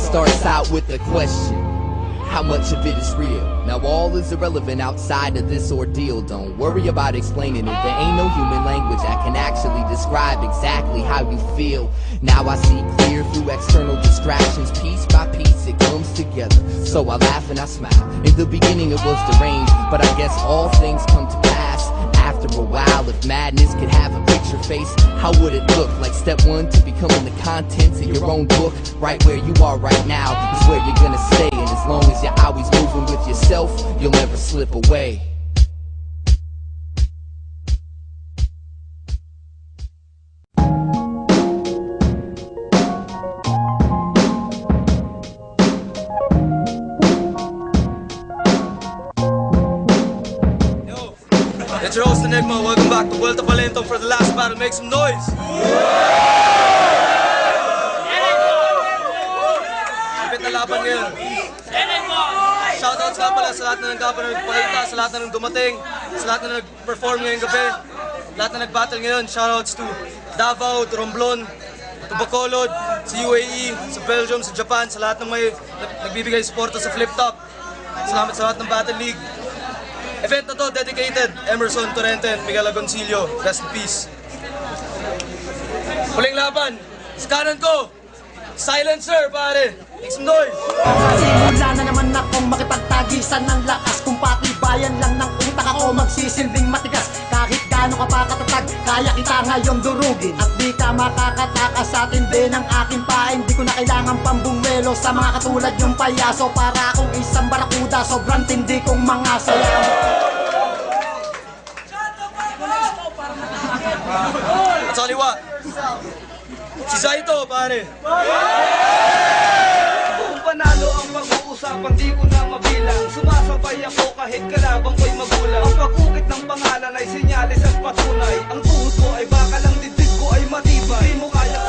starts out with a question. How much of it is real? Now all is irrelevant outside of this ordeal. Don't worry about explaining it. There ain't no human language that can actually describe exactly how you feel. Now I see clear through external distractions. Piece by piece it comes together. So I laugh and I smile. In the beginning it was deranged, but I guess all things come to pass after a while. If madness could have a picture face, how would it look? Like step one to becoming the contents of your own book. Right where you are right now is where you're gonna stay. And as long as you're always moving with yourself, you'll never slip away. It's your host Enigma. Welcome back to Vuelta Palento for the last battle. Make some noise! Kapit na laban ngayon. Shoutouts nga pala sa lahat na nagpakita, sa lahat na dumating, sa lahat na nag-perform ngayong gabi, lahat na nag-battle ngayon. Shoutouts to Davao, to Romblon, to Bacolod, sa UAE, sa Belgium, sa Japan, sa lahat ng may nagbibigay suporta sa Flip Top. Salamat sa lahat ng Battle League. Event na to dedicated Emerson Torrente and Miguel Agoncillo. Rest in peace. Huling laban. Sa kanan ko, Silencer, pare. Make some noise. Simula na naman akong makipagtagisan ng lakas. Kung patibayan lang ng utak ako magsisilbing matigas. Kahit gaano ka pa katatag, kaya kita ngayon durugin. At di ka makakatakas sa tindi ng aking paing. Di ko na kailangan pambumelo sa mga katulad yung payaso. Para akong isang barakuda, sobrang tindi kong mga sayaw. At sa kaliwa, si Zaito, pare. Kung panalo ang pag-uusapan, di ko na mabilang. Sumasabay ako kahit kalabang ko'y magulang. Ang pag-ukit ng pangalan ay sinyalis at patunay. Ang tuhod ko ay baka lang dibdib ko ay matibay. Di mo kaya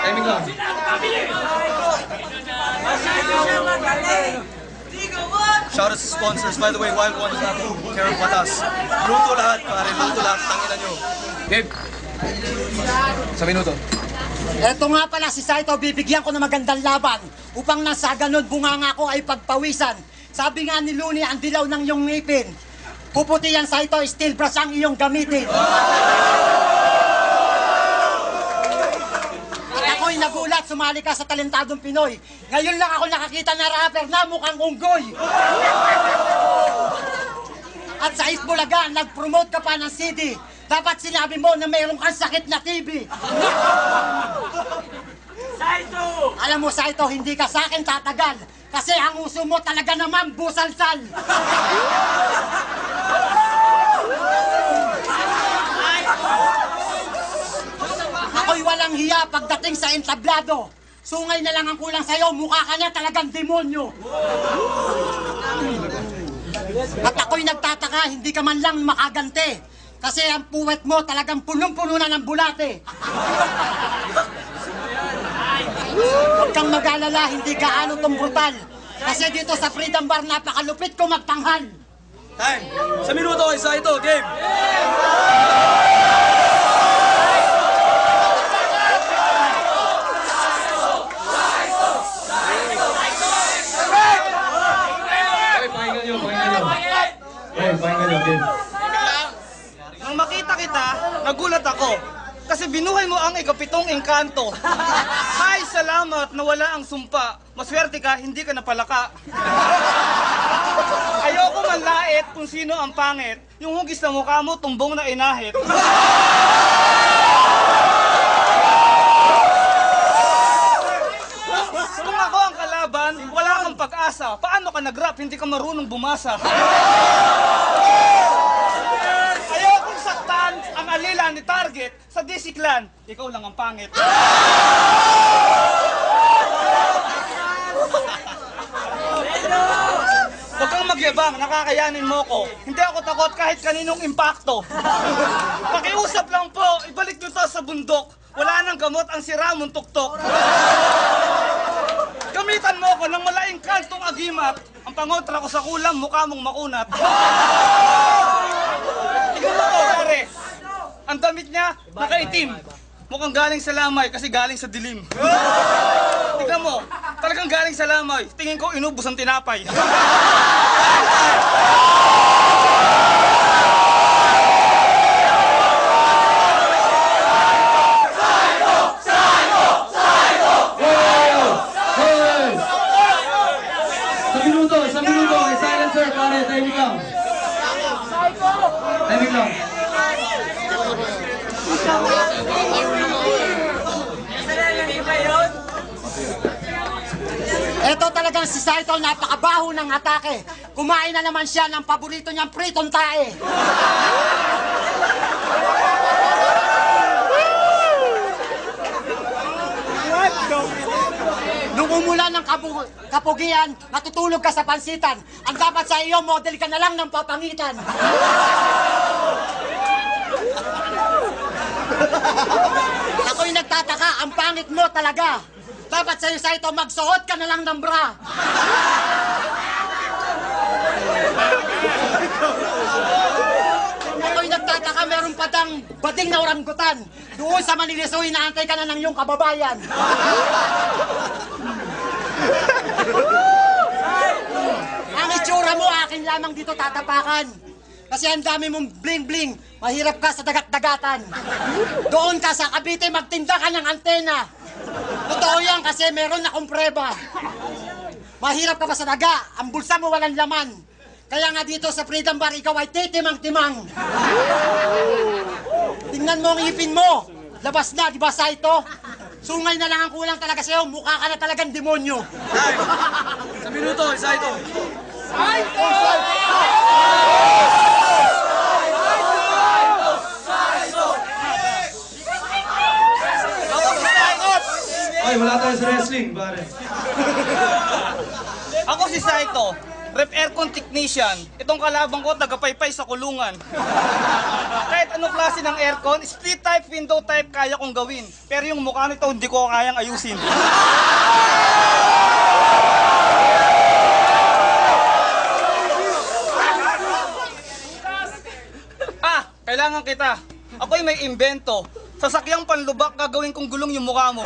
Timing lang. Shout out sa sponsors. By the way, Wild One is not Carol Patas. Luto lahat, pare. Luto lahat. Tanginan nyo. Gabe. Sa minuto. Eto nga pala si Saito, bibigyan ko ng magandang laban. Upang nasa ganun bunganga ko ay pagpawisan. Sabi nga ni Looney, ang dilaw ng iyong ngipin. Puputi yan, Saito, steel brush ang iyong gamitin. Ako'y nagulat, sumali ka sa talentadong Pinoy. Ngayon lang ako nakakita na rapper na mukhang unggoy. At sa Isbulaga, nag-promote ka pa ng CD. Dapat sinabi mo na mayroon kang sakit na TB. Saito! Alam mo, Saito, hindi ka sa akin tatagal. Kasi ang uso mo talaga naman busalsal. Ako'y walang hiya pagdating sa entablado. Sungay na lang ang kulang sa'yo, mukha ka na talagang demonyo. At ako'y nagtataka, hindi ka man lang makagante. Kasi ang puwet mo talagang punong-puno na ng bulate. Huwag kang mag-alala, hindi gaano tong brutal. Kasi dito sa Freedom Bar, napakalupit ko magtanghal. Time. Sa minuto, isa ito. Game. Nang makita kita, nagulat ako. Kasi binuhay mo ang ikapitong engkanto. Ay, salamat na wala ang sumpa. Maswerte ka, hindi ka napalaka. Ayoko manlait kung sino ang pangit. Yung hugis na mukha mo, tumbong na inahit. Kung ako ang kalaban, wala kang pag-asa. Paano ka nag-rap, hindi ka marunong bumasa? Ayokong saktan ang alila ni Target sa DC Clan. Ikaw lang ang pangit. Huwag kang magyabang, nakakayanin mo ko. Hindi ako takot kahit kaninong impacto. Pakiusap lang po, ibalik nyo to sa bundok. Wala nang gamot ang sira mong tuktok. Gamitan mo ko ng malaing kantong agimat. Ang pangontra ko sa kulam, mukha mong makunat. Tingnan mo ko, pare. Ang damit niya, nakaitim. Mukhang galing sa lamay kasi galing sa dilim. Tignan mo, talagang galing sa lamay. Tingin ko inubos ang tinapay. Isang minuto, silencer, pare, timing lang. Timing lang. Ito talagang si Saito, napakabaho ng atake. Kumain na naman siya ng paborito niyang pritong tae. Nung umulan ng kapugian, natutulog ka sa pansitan. Ang dapat sa iyo, model ka na lang ng papangitan. Ako'y nagtataka, ang pangit mo talaga. Dapat sa'yo, Saito, magsuot ka na lang ng bra. Ako'y nagtataka, meron pa dang bading na oranggutan. Doon sa Manilisoy, inaantay ka na ng iyong kababayan. Ang itsura mo, akin lamang dito tatapakan. Kasi ang dami mong bling-bling, mahirap ka sa dagat-dagatan. Doon ka sa Cavite, magtinda ka ng antena. Totoo yan kasi meron akong preba. Mahirap ka ba sa daga? Ang bulsa mo walang laman. Kaya nga dito sa Freedom Bar, ikaw ay titimang-timang. Tingnan mo ang ipin mo. Labas na, di ba, Saito? Sungay na lang ang kulang talaga sa'yo. Mukha ka na talagang demonyo. Sa minuto, isa ito. Ay, wala tayo sa wrestling, pare. Ako si Saito, rep aircon technician. Itong kalabang ko, tagapaypay sa kulungan. Kahit anong klase ng aircon, split type, window type, kaya kong gawin. Pero yung mukha nito, hindi ko kayang ayusin. Kailangan kita. Ako'y may imbento. Sasakyang panlubak, gagawin kong gulong yung mukha mo.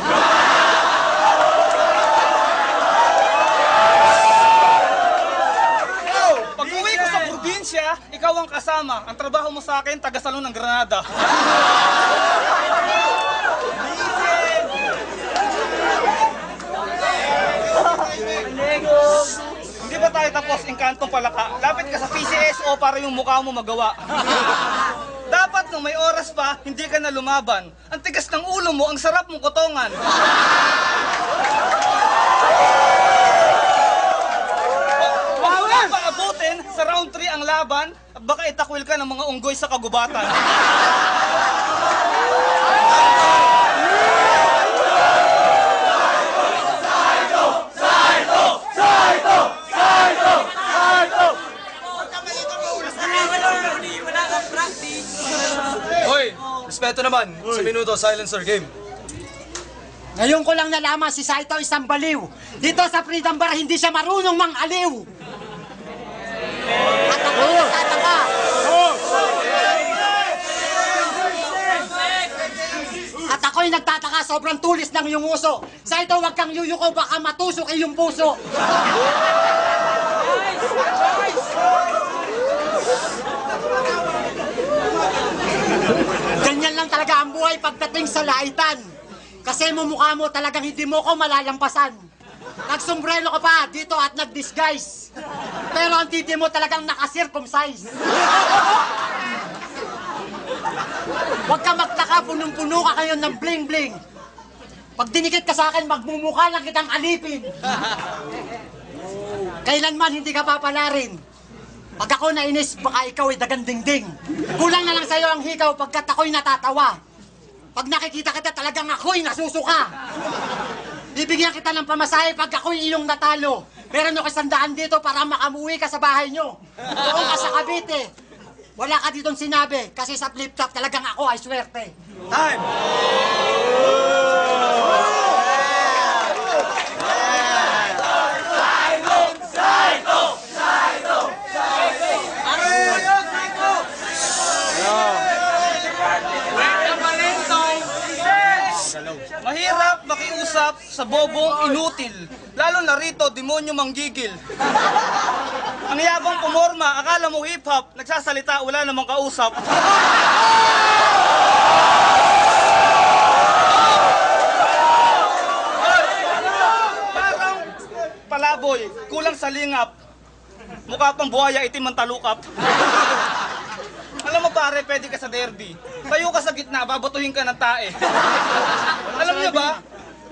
Pag-uwi ko sa probinsya, ikaw ang kasama. Ang trabaho mo sa akin, taga-salon ng Granada. Hindi ba tayo tapos, Engkantong Palaka? Lapit ka sa PCSO para yung mukha mo magawa. Dapat nung may oras pa, hindi ka na lumaban. Ang tigas ng ulo mo, ang sarap mong kotongan. Huwag mo lang paabutin, sa round 3 ang laban, at baka itakwil ka ng mga unggoy sa kagubatan. Hoy, respeto naman. Sa minuto, silencer game. Ngayon ko lang nalaman si Saito isang baliw. Dito sa Freedom Bar, hindi siya marunong mang-aliw. At ako nagtataka. At ako'y nagtataka, sobrang tulis ng iyong uso. Saito, huwag kang yuyuko, baka matusok iyong puso. Ganyan lang talaga ang buhay pagdating sa laitan. Kasi mumukha mo talagang hindi mo ko malalampasan. Nagsombrelo ka pa dito at nag-disguise. Pero ang titi mo talagang nakasircumcise. Huwag ka magtaka, punong-puno ka kayo ng bling-bling. Pag dinikit ka sa akin, magmumukha lang kitang alipin. Kailanman hindi ka papalarin. Pag ako nainis, baka ikaw ay dagandingding. Kulang na lang sa'yo ang hikaw pagkat ako'y natatawa. Pag nakikita kita, talagang ako'y nasusuka. Bibigyan kita ng pamasahe pag ako'y iyong natalo. Meron ako 100 dito para makamuwi ka sa bahay nyo. Doon ka sa Cavite. Wala ka ditong sinabi kasi sa flip-top talagang ako ay swerte. Time! Mahirap makiusap sa bobong inutil. Lalo na rito, demonyo manggigil. Ang yabang pumorma, akala mo hip-hop, nagsasalita, wala namang kausap. Parang palaboy, kulang sa lingap. Mukha pang buhaya, itim ang talukap. Alam mo pare, pwede ka sa derby. Tayo ka sa gitna, babatuhin ka ng tae. Alam niyo ba,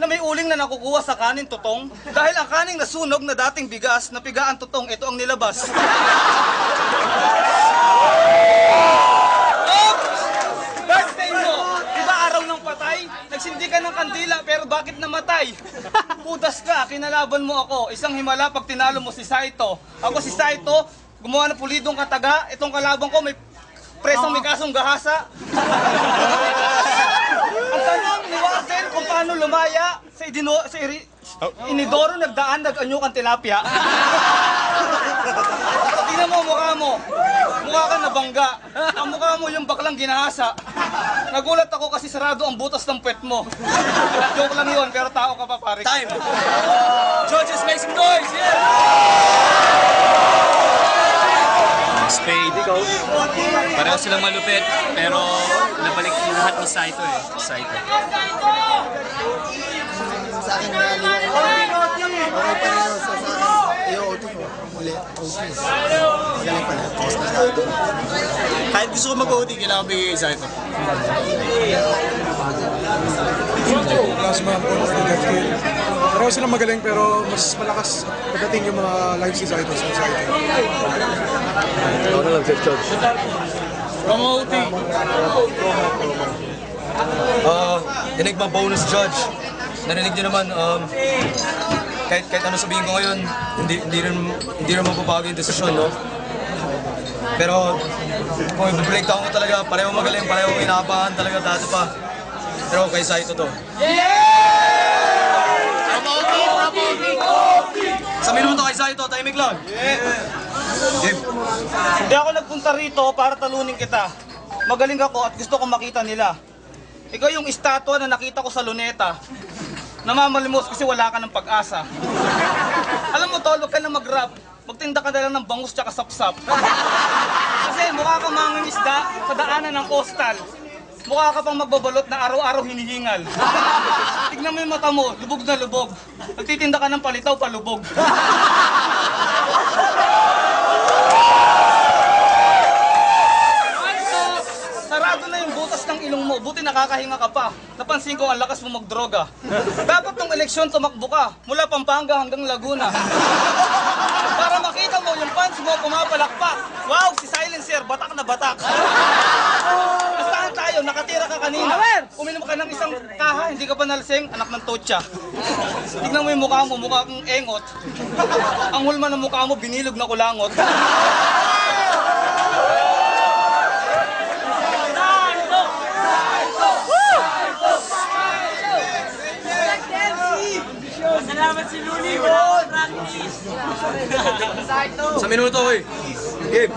na may uling na nakukuha sa kanin tutong? Dahil ang kaning nasunog na dating bigas, napiga ang tutong, ito ang nilabas. Oops! Birthday mo! Diba araw ng patay? Nagsindi ka ng kandila, pero bakit namatay? Pudas ka, kinalaban mo ako. Isang himala pag tinalo mo si Saito. Ako si Saito, gumawa ng pulidong kataga. Itong kalaban ko may presong may kasong gahasa. Ang tanong ni Warden kung paano lumaya sa Inidoro nagdaan, nag-anyok ang tilapia. Tingnan mo mukha mo. Mukha ka nabangga. Ang mukha mo yung baklang ginahasa. Nagulat ako kasi sarado ang butas ng puwet mo. Joke lang yun, pero tao ka pa pare. Time! Judges, make some noise! Spade. Pareho silang malupit, pero nabalik lahat ni Saito eh. Saito. Sa akin okay pa rin sa akin. OT ko. Uli. Okay. Magaling pa rin. Tapos na sa doon. Kahit gusto ko mag-OT, kailangan bigay sa Saito. Plasma, pareho silang magaling pero mas malakas pagdating yung mga live si Saito. Ako na lang, Judge. Promote! Dinig ba bonus judge? Narinig nyo naman, kahit ano sabihin ko ngayon, hindi rin mababago yung desisyon, no? Pero kung i-breakdown ko talaga, pareho magaling, pareho inaabahan talaga dati pa. Pero kay Saito to. Sa minuto kay Saito, tahimik lang. Hindi ako nagpunta rito para talunin kita. Magaling ako at gusto kong makita nila. Ikaw yung estatwa na nakita ko sa luneta. Namamalimos kasi wala ka ng pag-asa. Alam mo tol, huwag ka na mag-rap. Magtinda ka na lang ng bangus tsaka sapsap. Kasi mukha kang mangingisda sa daanan ng coastal. Mukha ka pang magbabalot na araw-araw hinihingal. Tignan mo yung mata mo, lubog na lubog. Nagtitinda ka ng palitaw, palubog. Sarado na yung butas ng ilong mo, buti nakakahinga ka pa. Napansin ko ang lakas mo magdroga. Dapat nung eleksyon tumakbo ka, mula Pampanga hanggang Laguna. Para makita mo yung fans mo pumapalakpak. Wow, si Silencer, batak na batak. Bastahan tayo, nakatira ka kanina. Uminom ka ng isang kaha, hindi ka pa nalasing, anak ng totsa. Tignan mo yung mukha mo, mukha kang engot. Ang hulma ng mukha mo, binilog na kulangot. Salamat si Luli! Sa minuto, oy. Game.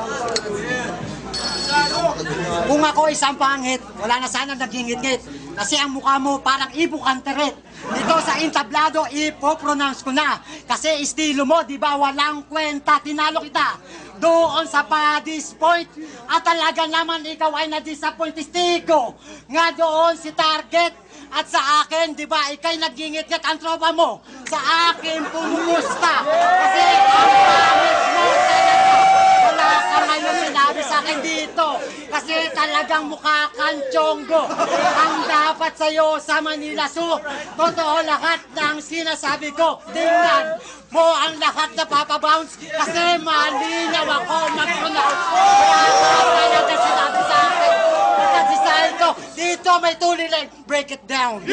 Kung ako isang pangit, wala na sana nagingit-ngit. Kasi ang mukha mo parang Ibo Canteret. Dito sa entablado, ipopronounce ko na. Kasi estilo mo, di ba, walang kwenta. Tinalo kita doon sa Paddy's Point. At talaga naman ikaw ay na-disappoint. Stigo nga doon si Target. At sa akin, di ba, ikay nagingit-ngit ang tropa mo. Sa akin, pumumusta. Kasi ang pangit mo talaga. Wala ka ngayon sinabi sa akin dito. Kasi talagang mukha kang tiyonggo. Ang dapat sa'yo sa Manila Zoo. Totoo lahat ng sinasabi ko. Tingnan mo ang lahat na papabounce. Kasi malinaw ako mag-pronounce. Wala ka sinabi sa akin. Kasi sa ito, dito may tuloy lang. Break it down.